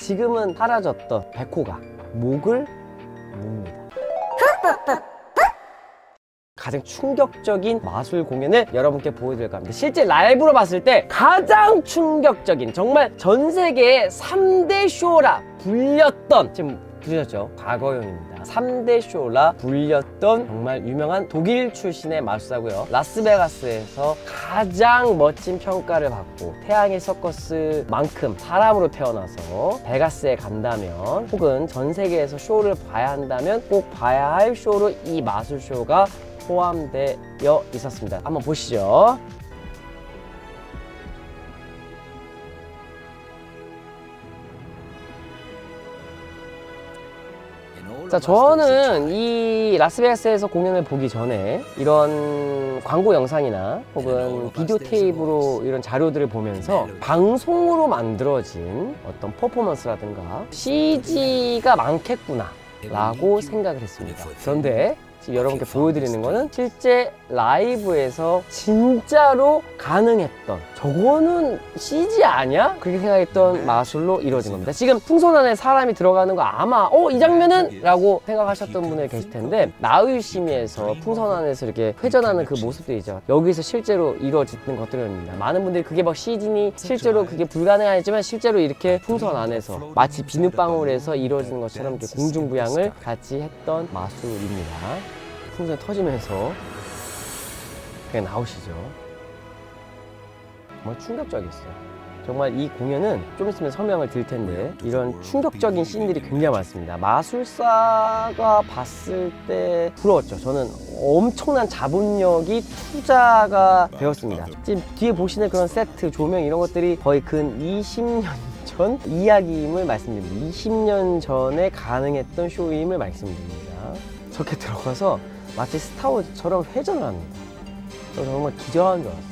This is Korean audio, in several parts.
지금은 사라졌던 백호가 목을 뭅니다. 가장 충격적인 마술 공연을 여러분께 보여드릴까 합니다. 실제 라이브로 봤을 때 가장 충격적인, 정말 전 세계의 3대 쇼라 불렸던, 지금 부르셨죠? 과거형입니다. 3대 쇼라 불렸던 정말 유명한 독일 출신의 마술사고요. 라스베가스에서 가장 멋진 평가를 받고, 태양의 서커스만큼 사람으로 태어나서 베가스에 간다면, 혹은 전 세계에서 쇼를 봐야 한다면 꼭 봐야 할 쇼로 이 마술쇼가 포함되어 있었습니다. 한번 보시죠. 자, 저는 이 라스베가스에서 공연을 보기 전에 이런 광고 영상이나 혹은 비디오 테이프로 이런 자료들을 보면서 방송으로 만들어진 어떤 퍼포먼스라든가 CG가 많겠구나 라고 생각을 했습니다. 그런데 지금 여러분께 보여드리는 거는 실제 라이브에서 진짜로 가능했던, 저거는 CG 아니야? 그렇게 생각했던 마술로 이루어진 겁니다. 지금 풍선 안에 사람이 들어가는 거 아마 이 장면은? 라고 생각하셨던 분들 계실 텐데, 나우유시미에서 풍선 안에서 이렇게 회전하는 그 모습들이죠. 여기서 실제로 이루어지는 것들입니다. 많은 분들이 그게 막 CG니 실제로 그게 불가능하지만, 실제로 이렇게 풍선 안에서 마치 비눗방울에서 이루어지는 것처럼 이렇게 공중부양을 같이 했던 마술입니다. 풍선이 터지면서 그냥 나오시죠. 정말 충격적이었어요. 정말 이 공연은 좀 있으면 설명을 드릴 텐데, 이런 충격적인 씬들이 굉장히 많습니다. 마술사가 봤을 때 부러웠죠. 저는 엄청난 자본력이 투자가 되었습니다. 지금 뒤에 보시는 그런 세트, 조명 이런 것들이 거의 근 20년 전 이야기임을 말씀드립니다. 20년 전에 가능했던 쇼임을 말씀드립니다. 저렇게 들어가서 마치 스타워즈처럼 회전을 합니다. 저 정말 기절하는 줄 알았어요.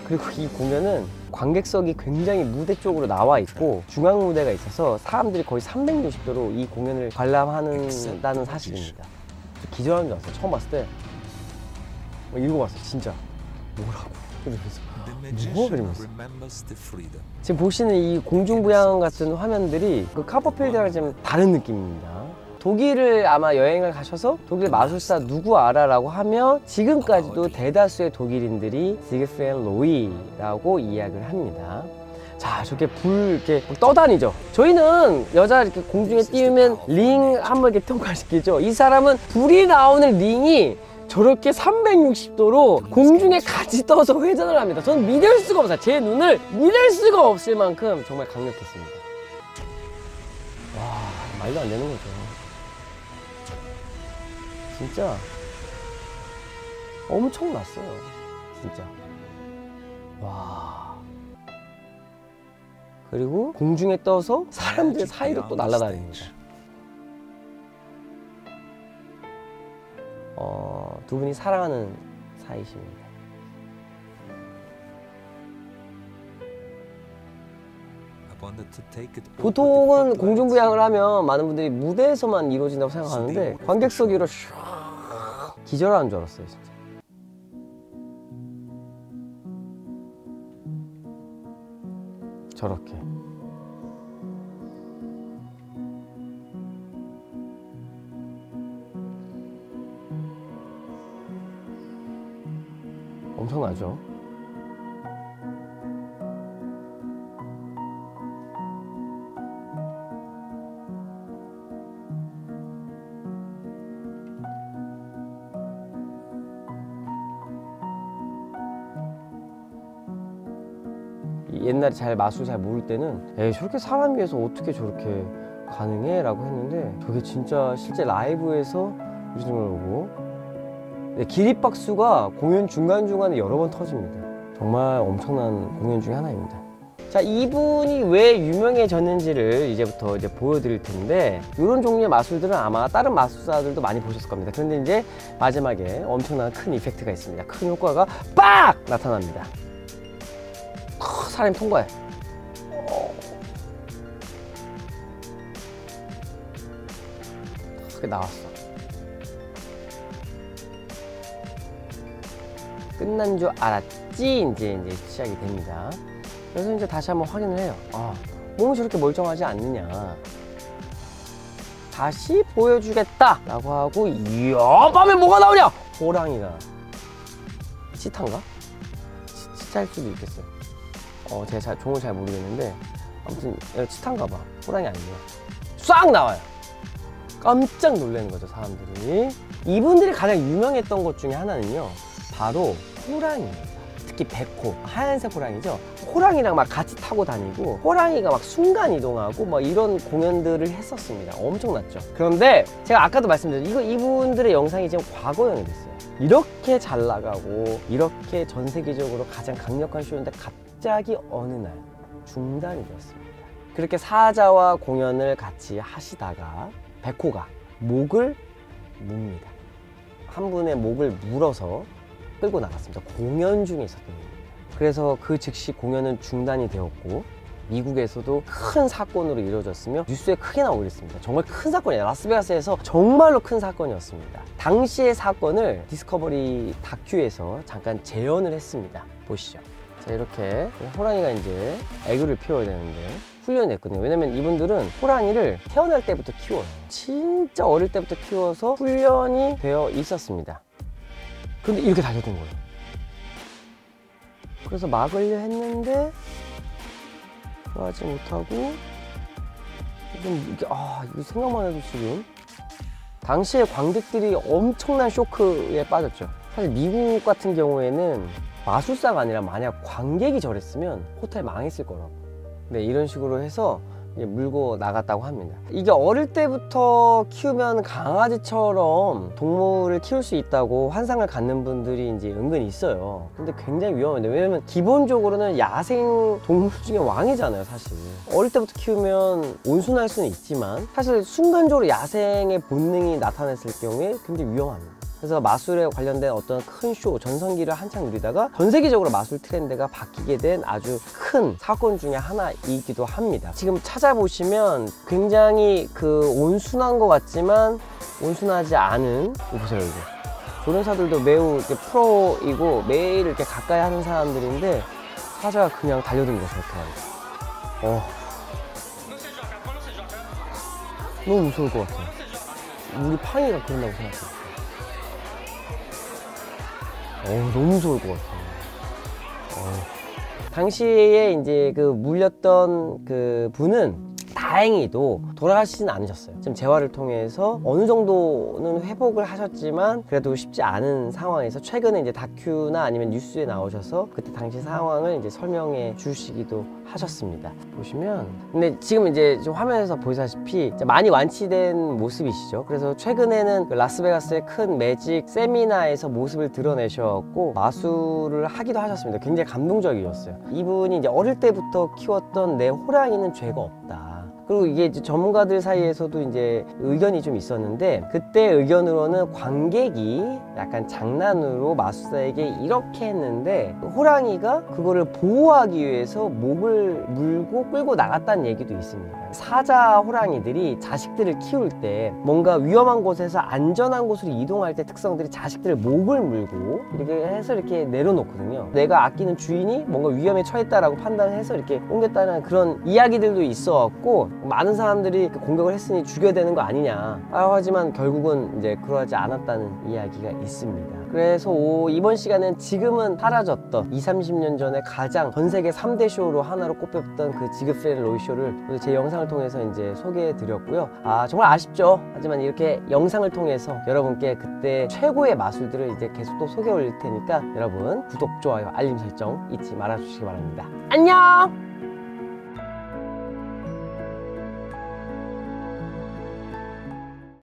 그리고 이 공연은 관객석이 굉장히 무대 쪽으로 나와 있고 중앙 무대가 있어서 사람들이 거의 360도로 이 공연을 관람한다는 사실입니다. 기절하는 줄 알았어요. 처음 봤을 때 읽어봤어요. 진짜 뭐라고? 그러면서 뭐? 그러면서 지금 보시는 이 공중부양 같은 화면들이 그 카퍼필드랑 좀 다른 느낌입니다. 독일을 아마 여행을 가셔서 독일 마술사 누구 알아? 라고 하면 지금까지도 대다수의 독일인들이 지그프리드 로이라고 이야기를 합니다. 자, 저렇게 이렇게 떠다니죠. 저희는 여자 이렇게 공중에 띄우면 링 한번 이렇게 통과시키죠. 이 사람은 불이 나오는 링이 저렇게 360도로 공중에 같이 떠서 회전을 합니다. 저는 믿을 수가 없어요. 제 눈을 믿을 수가 없을 만큼 정말 강력했습니다. 와, 말도 안 되는 거죠. 진짜 엄청났어요. 진짜. 와. 그리고 공중에 떠서 사람들 사이로 또 날아다닙니다. 두 분이 사랑하는 사이십니다. 보통은 공중부양을 하면 많은 분들이 무대에서만 이루어진다고 생각하는데 관객석으로 슉 기절하는 줄 알았어요. 진짜. 저렇게 엄청나죠? 옛날에 마술 잘 모를 때는 에이, 저렇게 사람 위해서 어떻게 저렇게 가능해? 라고 했는데 저게 진짜 실제 라이브에서 이런 걸 보고 기립박수가 공연 중간중간에 여러 번 터집니다. 정말 엄청난 공연 중에 하나입니다. 자, 이분이 왜 유명해졌는지를 이제부터 보여드릴 텐데, 이런 종류의 마술들은 아마 다른 마술사들도 많이 보셨을 겁니다. 그런데 이제 마지막에 엄청난 큰 이펙트가 있습니다. 큰 효과가 빡! 나타납니다. 사람이 통과해. 그게 나왔어. 끝난 줄 알았지? 이제 시작이 됩니다. 그래서 이제 다시 한번 확인을 해요. 몸이 저렇게 멀쩡하지 않느냐. 다시 보여주겠다 라고 하고, 이야, 밤에 뭐가 나오냐? 호랑이가. 치타인가? 치타일 수도 있겠어요. 제가 종을 잘 모르겠는데, 아무튼 치타인가 봐. 호랑이 아니에요. 싹 나와요. 깜짝 놀라는 거죠, 사람들이. 이분들이 가장 유명했던 것 중에 하나는요, 바로 호랑이입니다. 특히 백호, 하얀색 호랑이죠. 호랑이랑 막 같이 타고 다니고 호랑이가 막 순간 이동하고 막 이런 공연들을 했었습니다. 엄청났죠. 그런데 제가 아까도 말씀드렸죠. 이분들의 영상이 지금 과거형이 됐어요. 이렇게 잘 나가고 이렇게 전 세계적으로 가장 강력한 쇼인데 갑자기 어느 날 중단이 되었습니다. 그렇게 사자와 공연을 같이 하시다가 백호가 목을 뭅니다. 한 분의 목을 물어서 끌고 나갔습니다. 공연 중에 있었던 일입니다. 그래서 그 즉시 공연은 중단이 되었고 미국에서도 큰 사건으로 이루어졌으며 뉴스에 크게 나오고 있습니다. 정말 큰 사건이에요. 라스베가스에서 정말로 큰 사건이었습니다. 당시의 사건을 디스커버리 다큐에서 잠깐 재현을 했습니다. 보시죠. 자, 이렇게 호랑이가 이제 애교를 피워야 되는데 훈련이 됐거든요. 왜냐면 이분들은 호랑이를 태어날 때부터 키워요. 진짜 어릴 때부터 키워서 훈련이 되어 있었습니다. 근데 이렇게 달려든 거예요. 그래서 막으려 했는데 그러지 못하고 이게 이거 생각만 해도 지금 당시에 관객들이 엄청난 쇼크에 빠졌죠. 사실 미국 같은 경우에는 마술사가 아니라 만약 관객이 저랬으면 호텔 망했을 거라고. 네, 이런 식으로 해서 물고 나갔다고 합니다. 이게 어릴 때부터 키우면 강아지처럼 동물을 키울 수 있다고 환상을 갖는 분들이 이제 은근히 있어요. 근데 굉장히 위험한데, 왜냐면 기본적으로는 야생 동물 중에 왕이잖아요, 사실. 어릴 때부터 키우면 온순할 수는 있지만 사실 순간적으로 야생의 본능이 나타났을 경우에 굉장히 위험합니다. 그래서 마술에 관련된 어떤 큰 쇼, 전성기를 한창 누리다가 전 세계적으로 마술 트렌드가 바뀌게 된 아주 큰 사건 중에 하나이기도 합니다. 지금 찾아보시면 굉장히 온순한 것 같지만 온순하지 않은, 이거 보세요, 이거. 조련사들도 매우 이렇게 프로이고 매일 이렇게 가까이 하는 사람들인데 사자가 그냥 달려든 거죠, 이렇게. 너무 무서울 것 같아요. 우리 팡이가 그런다고 생각해요. 너무 무서울 것 같아요. 당시에 이제 물렸던 분은 다행히도 돌아가시진 않으셨어요. 지금 재활을 통해서 어느 정도는 회복을 하셨지만 그래도 쉽지 않은 상황에서 최근에 이제 다큐나 아니면 뉴스에 나오셔서 그때 당시 상황을 이제 설명해 주시기도 하셨습니다. 보시면 근데 지금 이제 좀 화면에서 보시다시피 많이 완치된 모습이시죠. 그래서 최근에는 라스베가스의 큰 매직 세미나에서 모습을 드러내셨고 마술을 하기도 하셨습니다. 굉장히 감동적이었어요. 이분이 이제 어릴 때부터 키웠던 내 호랑이는 죄가 없다. 그리고 이게 이제 전문가들 사이에서도 이제 의견이 좀 있었는데, 그때 의견으로는 관객이 약간 장난으로 마술사에게 이렇게 했는데 호랑이가 그거를 보호하기 위해서 목을 물고 끌고 나갔다는 얘기도 있습니다. 사자 호랑이들이 자식들을 키울 때 뭔가 위험한 곳에서 안전한 곳으로 이동할 때 특성들이 자식들을 목을 물고 이렇게 해서 이렇게 내려놓거든요. 내가 아끼는 주인이 뭔가 위험에 처했다라고 판단해서 이렇게 옮겼다는 그런 이야기들도 있어왔고, 많은 사람들이 공격을 했으니 죽여야 되는 거 아니냐 하지만 결국은 이제 그러지 않았다는 이야기가 있습니다. 그래서 이번 시간은 지금은 사라졌던 20-30년 전에 가장 전 세계 3대 쇼로 하나로 꼽혔던 그 지그프레드 로이 쇼를 제 영상을 통해서 이제 소개해 드렸고요. 정말 아쉽죠. 하지만 이렇게 영상을 통해서 여러분께 그때 최고의 마술들을 이제 계속 또 소개해 올릴 테니까 여러분 구독, 좋아요, 알림 설정 잊지 말아 주시기 바랍니다. 안녕!